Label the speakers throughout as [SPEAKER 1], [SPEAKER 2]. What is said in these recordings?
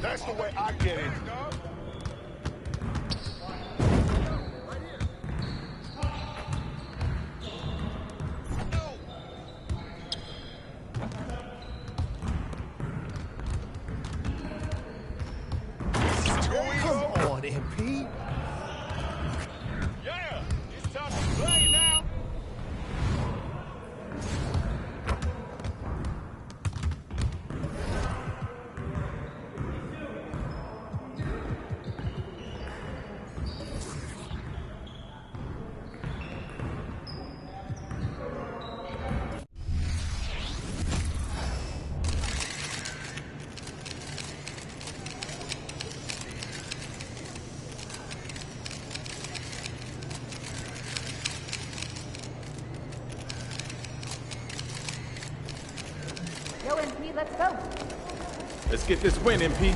[SPEAKER 1] That's the way I get it.
[SPEAKER 2] Come on, MP.
[SPEAKER 1] Yeah, it's time to play now.
[SPEAKER 3] Yo, MP, let's go.
[SPEAKER 2] Let's get this win, MP.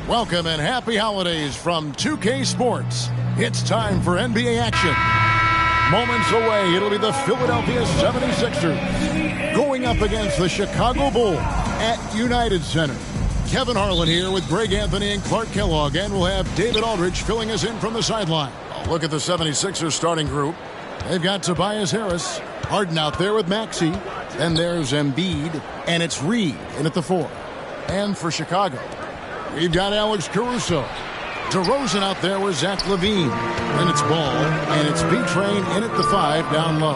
[SPEAKER 4] Welcome and happy holidays from 2K Sports. It's time for NBA action. Moments away, it'll be the Philadelphia 76ers going up against the Chicago Bulls at United Center. Kevin Harlan here with Greg Anthony and Clark Kellogg, and we'll have David Aldridge filling us in from the sideline. Look at the 76ers starting group. They've got Tobias Harris, Harden out there with Maxey. Then there's Embiid, and it's Reed in at the 4. And for Chicago, we've got Alex Caruso. DeRozan out there with Zach LaVine. Then it's Ball, and it's B-Train in at the 5 down low.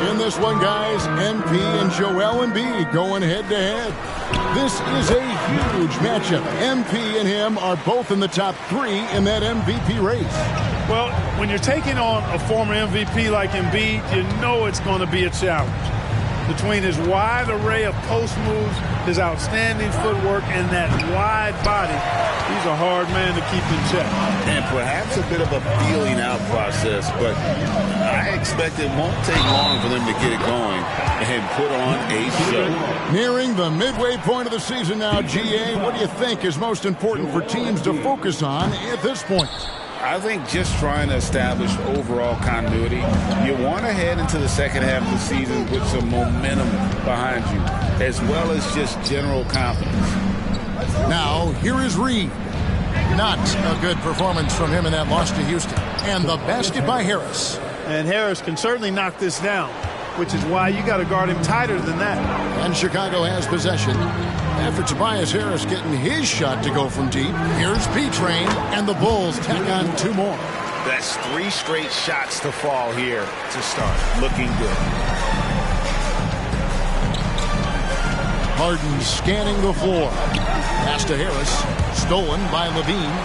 [SPEAKER 4] In this one, guys, MP and Joel Embiid going head-to-head. This is a huge matchup. MP and him are both in the top 3 in that MVP race.
[SPEAKER 5] Well, when you're taking on a former MVP like Embiid, you know it's going to be a challenge. Between his wide array of post moves, his outstanding footwork, and that wide body, he's a hard man to keep in check.
[SPEAKER 6] And perhaps a bit of a feeling out process, but I expect it won't take long for them to get it going and put on a show.
[SPEAKER 4] Nearing the midway point of the season now, GA, what do you think is most important for teams to focus on at this point?
[SPEAKER 6] I think just trying to establish overall continuity. You want to head into the second half of the season with some momentum behind you, as well as just general confidence.
[SPEAKER 4] Now, here is Reed. Not a good performance from him in that loss to Houston. And the basket by Harris.
[SPEAKER 5] And Harris can certainly knock this down, which is why you got to guard him tighter than that.
[SPEAKER 4] And Chicago has possession. After Tobias Harris getting his shot to go from deep, here's B-Train, and the Bulls tack on 2 more.
[SPEAKER 6] That's 3 straight shots to fall here to start. Looking good.
[SPEAKER 4] Harden scanning the floor. Pass to Harris. Stolen by LaVine.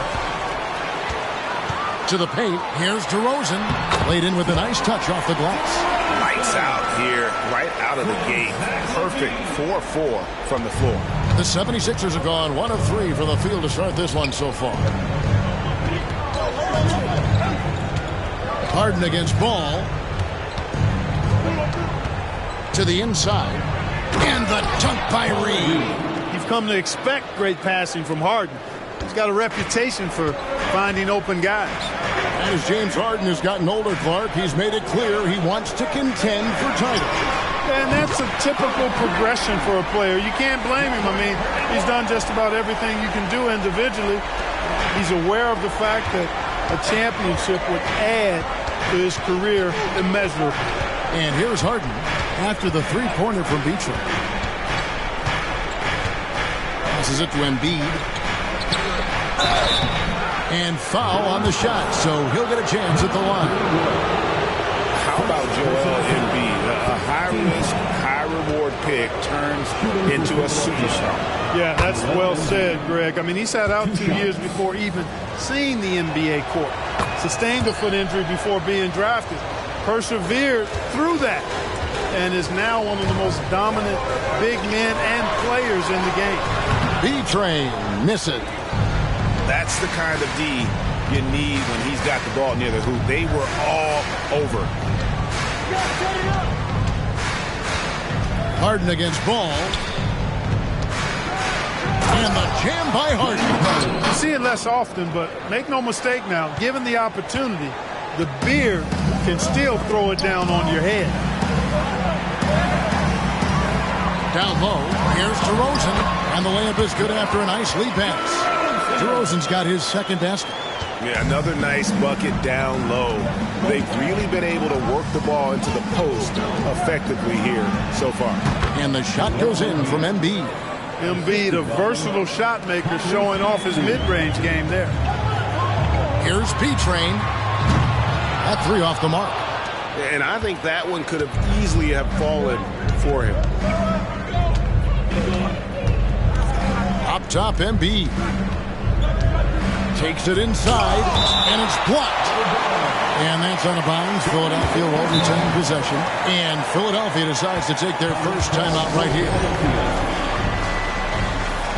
[SPEAKER 4] To the paint. Here's DeRozan. Laid in with a nice touch off the glass.
[SPEAKER 6] Lights out here, right out of the gate. Perfect 4-4 from the floor.
[SPEAKER 4] The 76ers have gone 1 of 3 from the field to start this one so far. Harden against Ball. To the inside. And the dunk by Reed.
[SPEAKER 5] You've come to expect great passing from Harden. He's got a reputation for finding open guys.
[SPEAKER 4] As James Harden has gotten older, Clark, he's made it clear he wants to contend for titles.
[SPEAKER 5] And that's a typical progression for a player. You can't blame him. I mean, he's done just about everything you can do individually. He's aware of the fact that a championship would add to his career immeasurably.
[SPEAKER 4] And here's Harden after the 3-pointer from B-Train. Passes it to Embiid. And foul on the shot, so he'll get a chance at the line.
[SPEAKER 6] How about Joel Embiid? A high-risk, high-reward board pick turns into a superstar.
[SPEAKER 5] Yeah, that's well said, Greg. I mean, he sat out 2 years before even seeing the NBA court. Sustained a foot injury before being drafted. Persevered through that and is now one of the most dominant big men and players in the game.
[SPEAKER 4] B-Train misses.
[SPEAKER 6] That's the kind of D you need when he's got the ball near the hoop. They were all over.
[SPEAKER 4] Harden against Ball. And the jam by Harden.
[SPEAKER 5] You see it less often, but make no mistake now, given the opportunity, the beard can still throw it down on your head.
[SPEAKER 4] Down low, here's DeRozan, and the layup is good after a nice lead pass. DeRozan's got his second basket.
[SPEAKER 6] Yeah, another nice bucket down low. They've really been able to work the ball into the post effectively here so far.
[SPEAKER 4] And the shot goes in from Embiid.
[SPEAKER 5] Embiid, a versatile shot maker, showing off his mid-range game there.
[SPEAKER 4] Here's B-Train. That three off the mark.
[SPEAKER 6] And I think that one could have easily have fallen for him.
[SPEAKER 4] Up top, Embiid. Takes it inside, and it's blocked. And that's out of bounds. Philadelphia will retain possession. And Philadelphia decides to take their first timeout right here.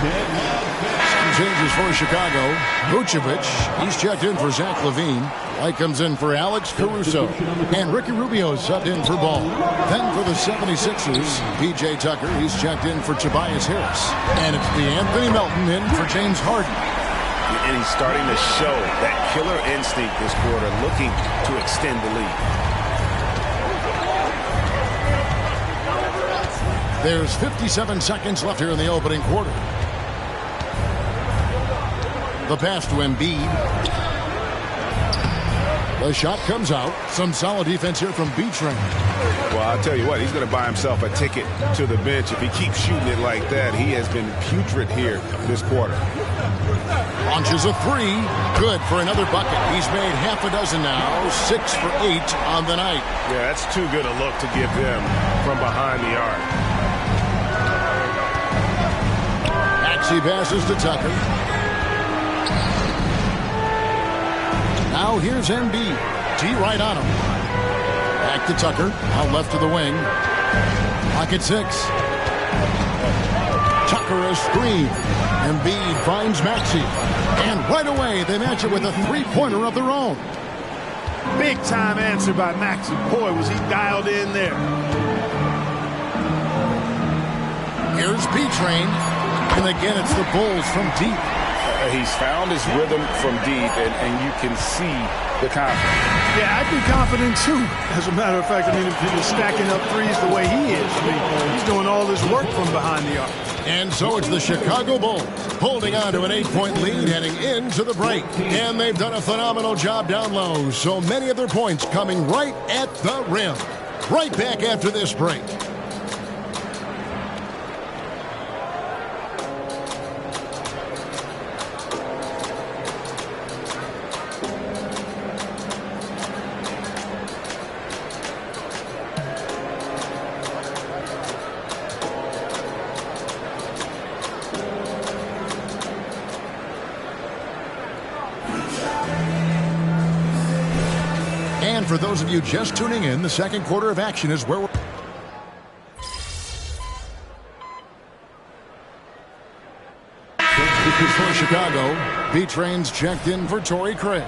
[SPEAKER 4] Some changes for Chicago. Vucevic, he's checked in for Zach LaVine. White comes in for Alex Caruso. And Ricky Rubio subbed in for Ball. Then for the 76ers, P.J. Tucker, he's checked in for Tobias Harris. And it's DeAnthony Melton in for James Harden.
[SPEAKER 6] And he's starting to show that killer instinct this quarter, looking to extend the lead.
[SPEAKER 4] There's 57 seconds left here in the opening quarter. The pass to Embiid. The shot comes out. Some solid defense here from B-Train.
[SPEAKER 6] Well, I'll tell you what, he's going to buy himself a ticket to the bench. If he keeps shooting it like that, he has been putrid here this quarter.
[SPEAKER 4] Launches a three. Good for another bucket. He's made half a dozen now. 6 for 8 on the night.
[SPEAKER 6] Yeah, that's too good a look to give them from behind the arc.
[SPEAKER 4] Maxey passes to Tucker. Now here's Embiid. T right on him. Back to Tucker. Out left to the wing. Pocket 6. Tucker a screen. Embiid finds Maxey. And right away they match it with a three-pointer of their own.
[SPEAKER 5] Big time answer by Maxey. Boy, was he dialed in there.
[SPEAKER 4] Here's B-Train. And again it's the Bulls from deep.
[SPEAKER 6] He's found his rhythm from deep, and you can see the confidence.
[SPEAKER 5] Yeah, I'd be confident too. As a matter of fact, I mean, if he was stacking up threes the way he is, I mean, he's doing all this work from behind the arc.
[SPEAKER 4] And so it's the Chicago Bulls holding on to an 8-point lead heading into the break. And they've done a phenomenal job down low. So many of their points coming right at the rim. Right back after this break. And for those of you just tuning in, the second quarter of action is where we're... For Chicago, B-Train's checked in for Torrey Craig.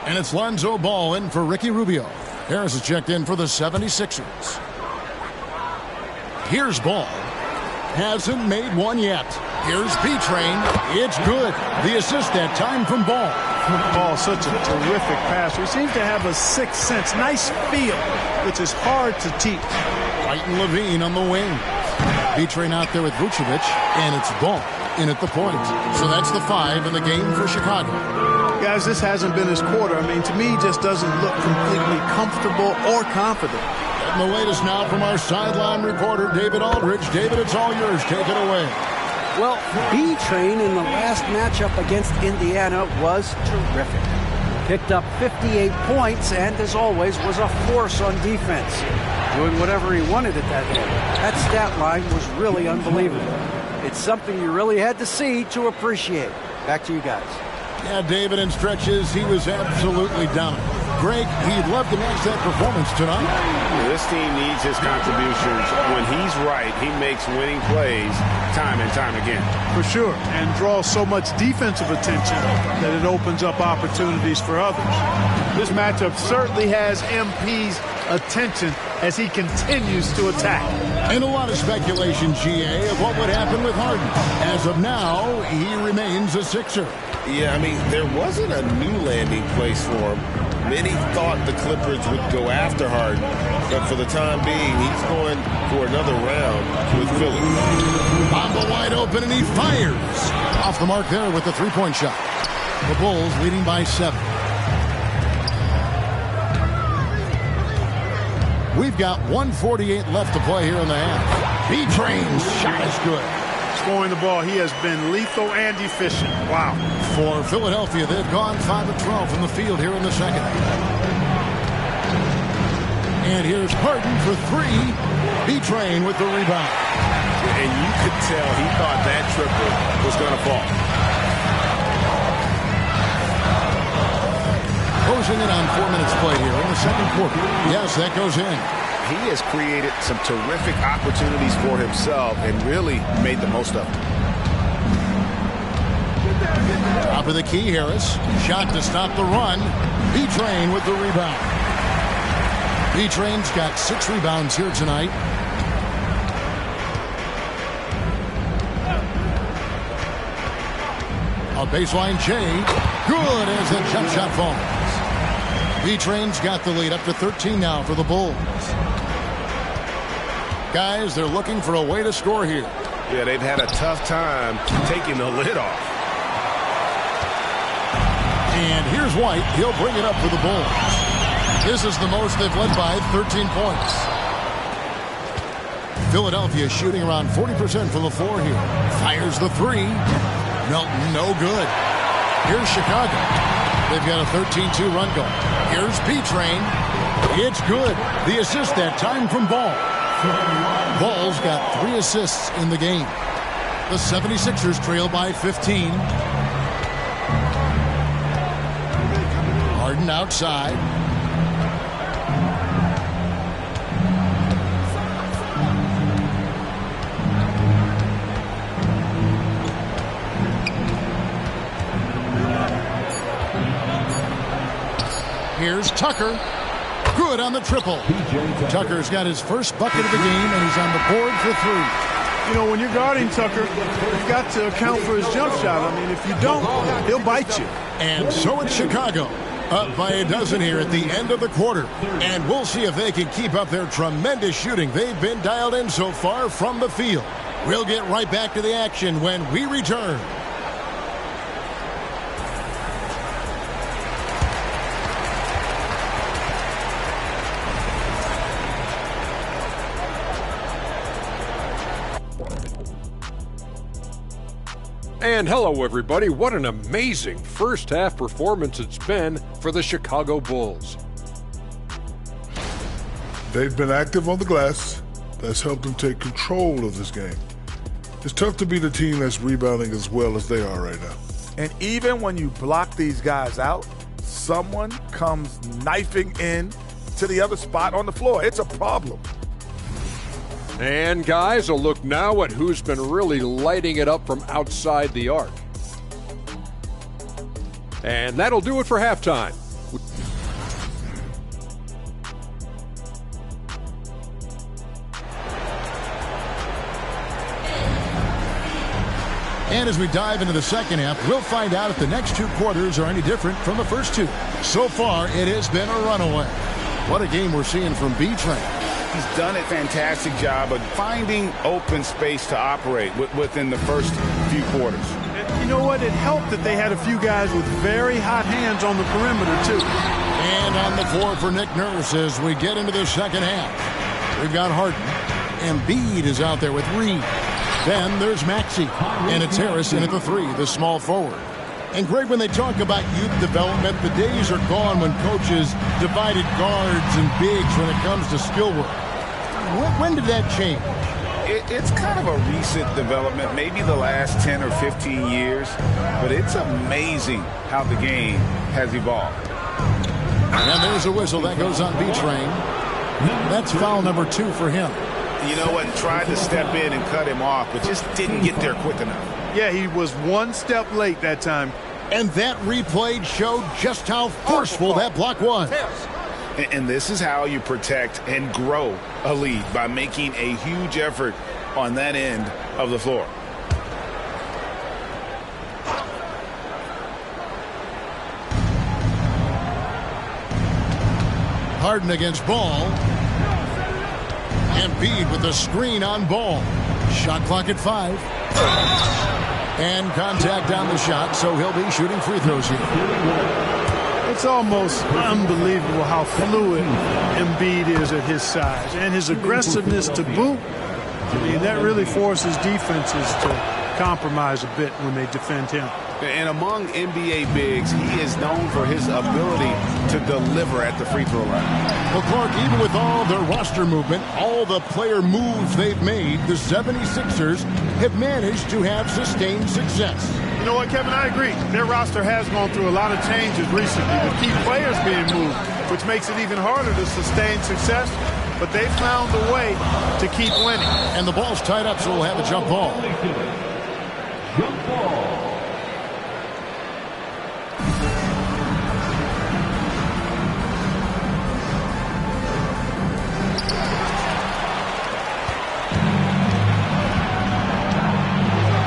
[SPEAKER 4] And it's Lonzo Ball in for Ricky Rubio. Harris is checked in for the 76ers. Here's Ball. Hasn't made one yet. Here's B-Train. It's good. The assist that time from Ball.
[SPEAKER 5] Ball, such a terrific passer. He seems to have a sixth sense. Nice feel, which is hard to teach.
[SPEAKER 4] White and LaVine on the wing. B-Train out there with Vucevic. And it's Ball in at the point. So that's the 5 in the game for Chicago.
[SPEAKER 5] Guys, this hasn't been his quarter. I mean, to me, he just doesn't look completely comfortable or confident.
[SPEAKER 4] And the latest now from our sideline reporter, David Aldridge. David, it's all yours. Take it away.
[SPEAKER 7] Well, B-Train in the last matchup against Indiana was terrific. Picked up 58 points and, as always, was a force on defense. doing whatever he wanted at that end. That stat line was really unbelievable. It's something you really had to see to appreciate. Back to you guys.
[SPEAKER 4] Yeah, David, in stretches, he was absolutely dominant. Greg, he'd love to match that performance tonight.
[SPEAKER 6] This team needs his contributions. When he's right, he makes winning plays time and time again.
[SPEAKER 5] For sure, and draws so much defensive attention that it opens up opportunities for others. This matchup certainly has MP's attention as he continues to attack.
[SPEAKER 4] And a lot of speculation, GA, of what would happen with Harden. As of now, he remains a Sixer.
[SPEAKER 6] Yeah, I mean, there wasn't a new landing place for him. Many thought the Clippers would go after Harden, but for the time being, he's going for another round with Philly.
[SPEAKER 4] Bamba wide open, and he fires. Off the mark there with the three-point shot. The Bulls leading by 7. We've got 1:48 left to play here in the half. B-Train's shot is good.
[SPEAKER 5] Scoring the ball, he has been lethal and efficient. Wow.
[SPEAKER 4] For Philadelphia, they've gone 5 of 12 from the field here in the second. And here's Harden for 3. B-Train with the rebound.
[SPEAKER 6] And you could tell he thought that triple was going to fall.
[SPEAKER 4] Closing in on 4 minutes play here in the second quarter. Yes, that goes in.
[SPEAKER 6] He has created some terrific opportunities for himself and really made the most of them.
[SPEAKER 4] Top of the key, Harris. Shot to stop the run. B-Train with the rebound. B-Train's got 6 rebounds here tonight. A baseline J. Good as the jump shot falls. B-Train's got the lead up to 13 now for the Bulls. Guys, they're looking for a way to score here.
[SPEAKER 6] Yeah, they've had a tough time taking the lid off.
[SPEAKER 4] And here's White. He'll bring it up for the Bulls. This is the most they've led by 13 points. Philadelphia shooting around 40% from the floor here. Fires the 3. Melton, no good. Here's Chicago. They've got a 13-2 run going. Here's B-Train. It's good. The assist that time from Ball. Ball's got 3 assists in the game. The 76ers trail by 15. Harden outside. Here's Tucker. Good on the triple. Tucker's got his first bucket of the game, and he's on the board for 3.
[SPEAKER 5] You know, when you're guarding Tucker, you've got to account for his jump shot. I mean, if you don't, he'll bite you.
[SPEAKER 4] And so it's Chicago, up by a dozen here at the end of the quarter. And we'll see if they can keep up their tremendous shooting. They've been dialed in so far from the field. We'll get right back to the action when we return.
[SPEAKER 8] And hello, everybody. What an amazing first half performance it's been for the Chicago Bulls.
[SPEAKER 9] They've been active on the glass. That's helped them take control of this game. It's tough to beat a team that's rebounding as well as they are right now.
[SPEAKER 1] And even when you block these guys out, someone comes knifing in to the other spot on the floor. It's a problem.
[SPEAKER 8] And guys, a look now at who's been really lighting it up from outside the arc. And that'll do it for halftime.
[SPEAKER 4] And as we dive into the second half, we'll find out if the next 2 quarters are any different from the first 2. So far, it has been a runaway. What a game we're seeing from B-Train.
[SPEAKER 6] He's done a fantastic job of finding open space to operate within the first few quarters.
[SPEAKER 5] And you know what? It helped that they had a few guys with very hot hands on the perimeter, too.
[SPEAKER 4] And on the floor for Nick Nurse as we get into the second half. We've got Harden. Embiid is out there with Reed. Then there's Maxey. And it's Harris in at the 3, the small forward. And Greg, when they talk about youth development, the days are gone when coaches divided guards and bigs when it comes to skill work. When did that change?
[SPEAKER 6] It's kind of a recent development, maybe the last 10 or 15 years, but it's amazing how the game has evolved.
[SPEAKER 4] And there's a whistle that goes on B-Train. That's foul number 2 for him.
[SPEAKER 6] You know what? Tried to step in and cut him off, but just didn't get there quick enough.
[SPEAKER 5] Yeah, he was one step late that time.
[SPEAKER 4] And that replay showed just how forceful that block was.
[SPEAKER 6] And this is how you protect and grow a lead, by making a huge effort on that end of the floor.
[SPEAKER 4] Harden against Ball. Embiid with the screen on Ball. Shot clock at 5. And contact on the shot, so he'll be shooting free throws here.
[SPEAKER 5] It's almost unbelievable how fluid Embiid is at his size, and his aggressiveness to boot. I mean, that really forces defenses to compromise a bit when they defend him.
[SPEAKER 6] And among NBA bigs, he is known for his ability to deliver at the free throw line.
[SPEAKER 4] Well, Clark, even with all their roster movement, all the player moves they've made, the 76ers have managed to have sustained success.
[SPEAKER 5] You know what, Kevin? I agree. Their roster has gone through a lot of changes recently with key players being moved, which makes it even harder to sustain success. But they found a way to keep winning.
[SPEAKER 4] And the ball's tied up, so we'll have a jump ball.
[SPEAKER 10] Jump ball.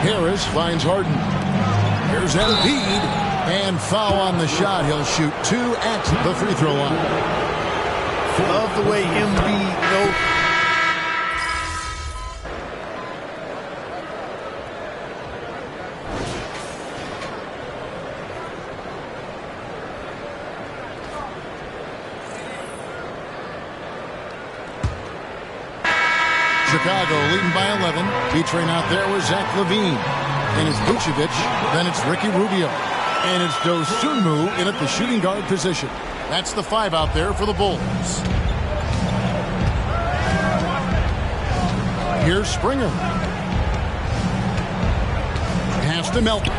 [SPEAKER 4] Harris finds Harden. Here's Embiid, and foul on the shot. He'll shoot 2 at the free throw line.
[SPEAKER 5] Love the way Embiid knows.
[SPEAKER 4] Chicago leading by 11. B-Train out there with Zach LaVine. And it's Vucevic. Then it's Ricky Rubio. And it's Dosunmu in at the shooting guard position. That's the 5 out there for the Bulls. Here's Springer. Pass to Melton.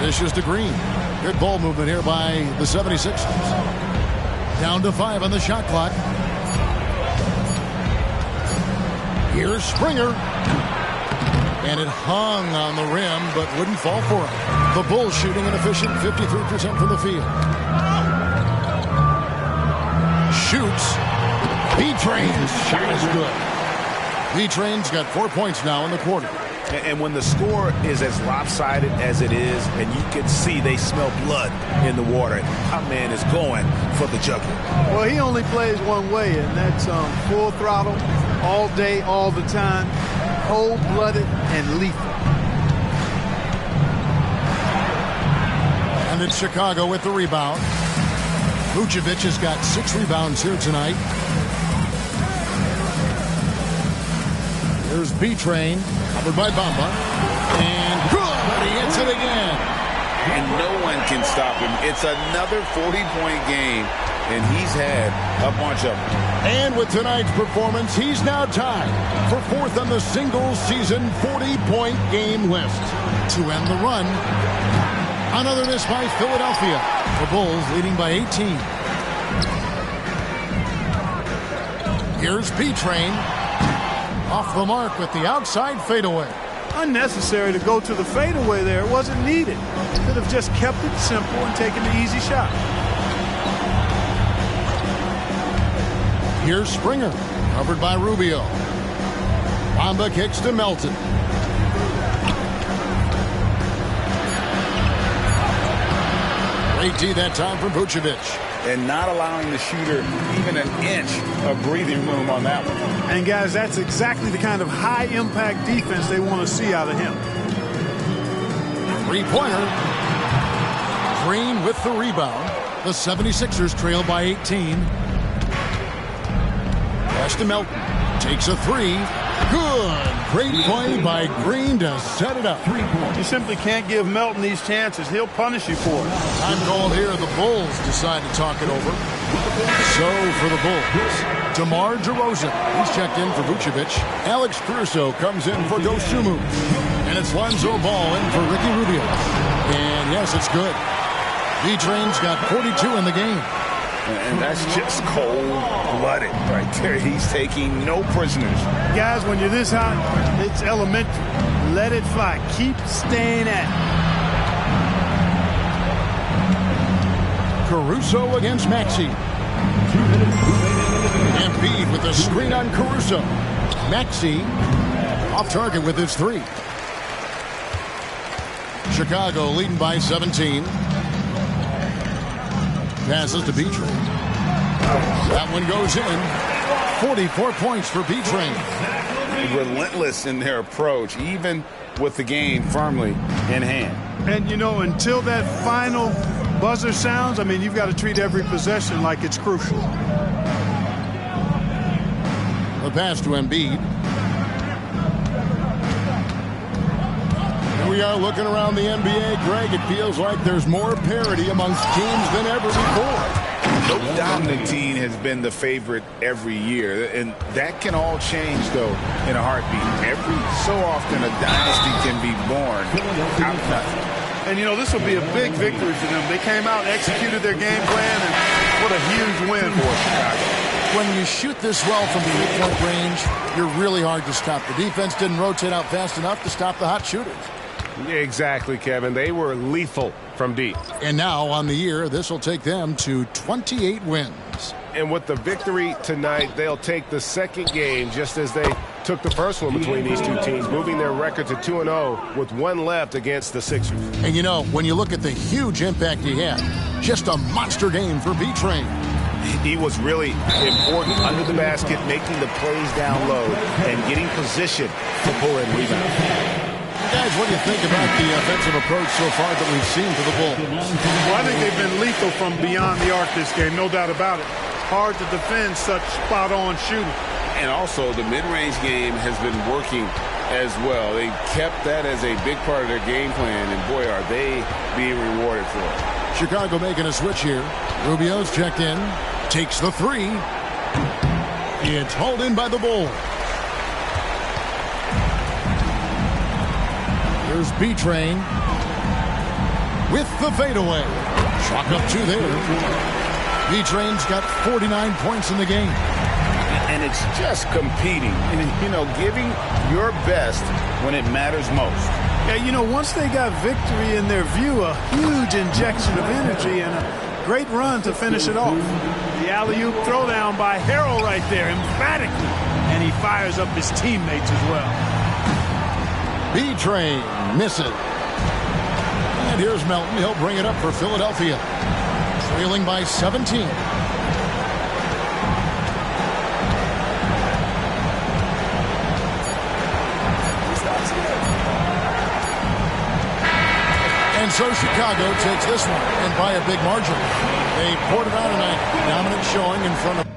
[SPEAKER 4] This is to Green. Good ball movement here by the 76ers. Down to 5 on the shot clock. Here's Springer. And it hung on the rim, but wouldn't fall for him. The Bulls shooting an efficient 53% from the field. Shoots. B-Train's shot is good. B-Train's got 4 points now in the quarter.
[SPEAKER 6] And when the score is as lopsided as it is, and you can see they smell blood in the water, our man is going for the jugular.
[SPEAKER 5] Well, he only plays one way, and that's full throttle, all day, all the time, cold-blooded and lethal.
[SPEAKER 4] And it's Chicago with the rebound. Vucevic has got 6 rebounds here tonight. Here's B-Train, covered by Bamba. And good, but he hits it again.
[SPEAKER 6] And no one can stop him. It's another 40-point game, and he's had a bunch of them.
[SPEAKER 4] And with tonight's performance, he's now tied for 4th on the single-season 40-point game list. To end the run, another miss by Philadelphia. The Bulls leading by 18. Here's B-Train. Off the mark with the outside fadeaway.
[SPEAKER 5] Unnecessary to go to the fadeaway there. It wasn't needed. Could have just kept it simple and taken the easy shot.
[SPEAKER 4] Here's Springer, covered by Rubio. Bamba kicks to Melton. Great D that time from Vucevic.
[SPEAKER 6] And not allowing the shooter even an inch of breathing room on that one.
[SPEAKER 5] And, guys, that's exactly the kind of high-impact defense they want to see out of him.
[SPEAKER 4] 3-pointer. Green with the rebound. The 76ers trail by 18. Pass to Melton. Takes a 3. Good. Great play by Green to set it up.
[SPEAKER 5] 3 points. You simply can't give Melton these chances. He'll punish you for it.
[SPEAKER 4] Time called here. The Bulls decide to talk it over. So for the Bulls, DeMar DeRozan. He's checked in for Vucevic. Alex Caruso comes in for Dosunmu. And it's Lonzo Ball in for Ricky Rubio. And yes, it's good. B-Train's got 42 in the game.
[SPEAKER 6] And that's just cold-blooded right there. He's taking no prisoners.
[SPEAKER 5] Guys, when you're this hot, it's elementary. Let it fly. Keep staying at it.
[SPEAKER 4] Caruso against Maxey. Embiid with a screen on Caruso. Maxey off target with his three. Chicago leading by 17. Passes to B-Train. That one goes in. 44 points for B-Train.
[SPEAKER 6] Relentless in their approach, even with the game firmly in hand.
[SPEAKER 5] And, you know, until that final buzzer sounds, I mean, you've got to treat every possession like it's crucial.
[SPEAKER 4] The pass to Embiid. Here we are looking around the NBA, Greg. It feels like there's more parity amongst teams than ever before.
[SPEAKER 6] No dominant team has been the favorite every year, and that can all change, though, in a heartbeat. Every so often, a dynasty can be born out of nothing.
[SPEAKER 5] And, you know, this will be a big victory for them. They came out, executed their game plan, and what a huge win for Chicago.
[SPEAKER 4] When you shoot this well from three-point range, you're really hard to stop. The defense didn't rotate out fast enough to stop the hot shooters.
[SPEAKER 2] Exactly, Kevin. They were lethal from deep.
[SPEAKER 4] And now, on the year, this will take them to 28 wins.
[SPEAKER 2] And with the victory tonight, they'll take the second game just as they took the first one between these two teams, moving their record to 2-0 with one left against the Sixers.
[SPEAKER 4] And, you know, when you look at the huge impact he had, just a monster game for B-Train.
[SPEAKER 2] He was really important under the basket, making the plays down low and getting position to pull in rebounds.
[SPEAKER 4] Guys, what do you think about the offensive approach so far that we've seen for the Bulls?
[SPEAKER 5] Well, I think they've been lethal from beyond the arc this game, no doubt about it. Hard to defend such spot-on shooting.
[SPEAKER 6] And also, the mid-range game has been working as well. They kept that as a big part of their game plan, and boy, are they being rewarded for it.
[SPEAKER 4] Chicago making a switch here. Rubio's checked in, takes the three. It's hauled in by the Bulls. Here's B-Train with the fadeaway. Chalk up two there. B-Train's got 49 points in the game.
[SPEAKER 6] And it's just competing and, you know, giving your best when it matters most.
[SPEAKER 5] Yeah, you know, once they got victory in their view, a huge injection of energy and a great run to finish it off. The alley-oop throwdown by Harrell right there, emphatically. And he fires up his teammates as well.
[SPEAKER 4] B-Train misses. And here's Melton. He'll bring it up for Philadelphia. Trailing by 17. And so Chicago takes this one, and by a big margin. They poured it on tonight. Dominant showing in front of